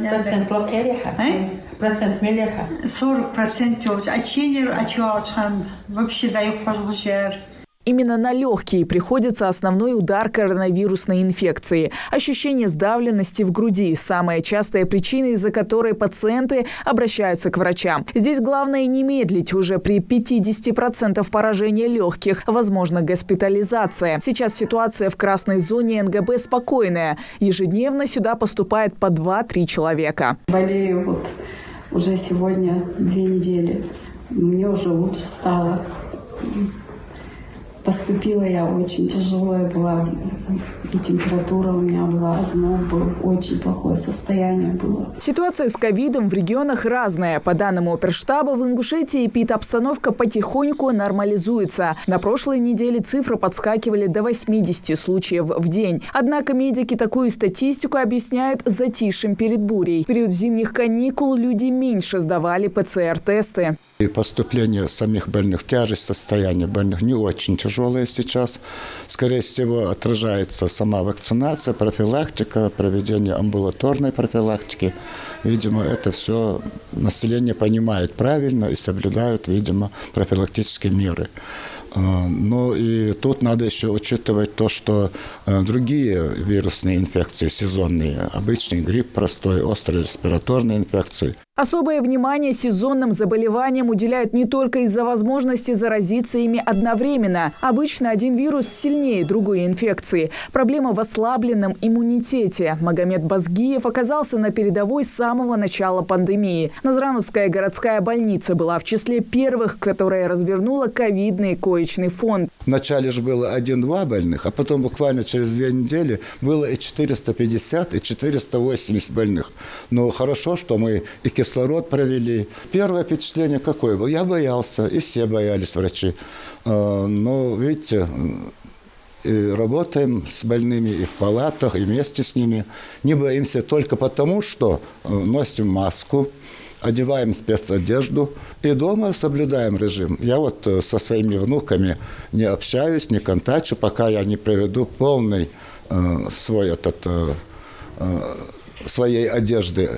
Процент локериха? Процент мелиха? 40% вообще даю хожу. Именно на легкие приходится основной удар коронавирусной инфекции. Ощущение сдавленности в груди – самая частая причина, из-за которой пациенты обращаются к врачам. Здесь главное не медлить. Уже при 50% поражения легких возможна госпитализация. Сейчас ситуация в красной зоне НГБ спокойная. Ежедневно сюда поступает по 2-3 человека. Болею уже сегодня 2 недели. Мне уже лучше стало. Поступила я очень тяжелая была, и температура у меня была, озноб был, очень плохое состояние было. Ситуация с ковидом в регионах разная. По данным оперштаба, в Ингушетии эпидобстановка потихоньку нормализуется. На прошлой неделе цифры подскакивали до 80 случаев в день. Однако медики такую статистику объясняют затишьем перед бурей. В период зимних каникул люди меньше сдавали ПЦР-тесты. И поступление самих больных, тяжесть состояния больных не очень тяжелая сейчас. Скорее всего, отражается сама вакцинация, профилактика, проведение амбулаторной профилактики. Видимо, это все население понимает правильно и соблюдают, видимо, профилактические меры. Но и тут надо еще учитывать то, что другие вирусные инфекции сезонные, обычный грипп простой, острые респираторные инфекции. Особое внимание сезонным заболеваниям уделяют не только из-за возможности заразиться ими одновременно. Обычно один вирус сильнее другой инфекции. Проблема в ослабленном иммунитете. Магомед Базгиев оказался на передовой с самого начала пандемии. Назрановская городская больница была в числе первых, которая развернула ковидный коечный фонд. Вначале же было 1-2 больных, а потом буквально через 2 недели было и 450, и 480 больных. Но хорошо, что мы и кислород провели. Первое впечатление какое было? Я боялся, и все боялись, врачи. Но, видите, и работаем с больными и в палатах, и вместе с ними. Не боимся только потому, что носим маску, одеваем спецодежду и дома соблюдаем режим. Я со своими внуками не общаюсь, не контачу, пока я не проведу полный своей одежды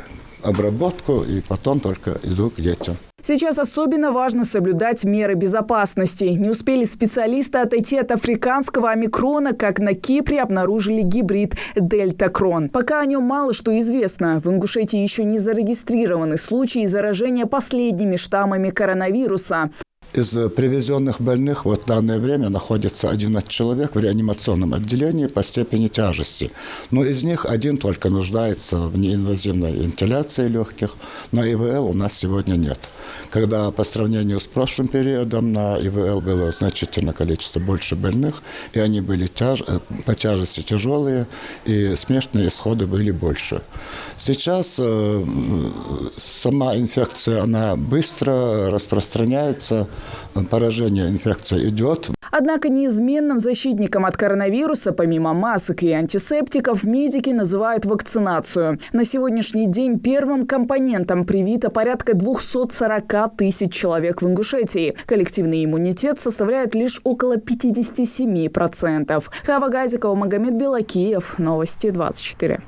обработку, и потом только иду к детям. Сейчас особенно важно соблюдать меры безопасности. Не успели специалисты отойти от африканского омикрона, как на Кипре обнаружили гибрид дельта-крон. Пока о нем мало что известно. В Ингушетии еще не зарегистрированы случаи заражения последними штаммами коронавируса. Из привезенных больных в данное время находится 11 человек в реанимационном отделении по степени тяжести. Но из них 1 только нуждается в неинвазивной вентиляции легких. На ИВЛ у нас сегодня нет. Когда по сравнению с прошлым периодом на ИВЛ было значительное количество больше больных, и они были по тяжести тяжелые, и смертные исходы были больше. Сейчас сама инфекция, она быстро распространяется, поражение инфекции идет. Однако неизменным защитником от коронавируса, помимо масок и антисептиков, медики называют вакцинацию. На сегодняшний день первым компонентом привито порядка 240 тысяч человек в Ингушетии. Коллективный иммунитет составляет лишь около 57%. Хава Газикова, Магомед Белакиев. Новости 24.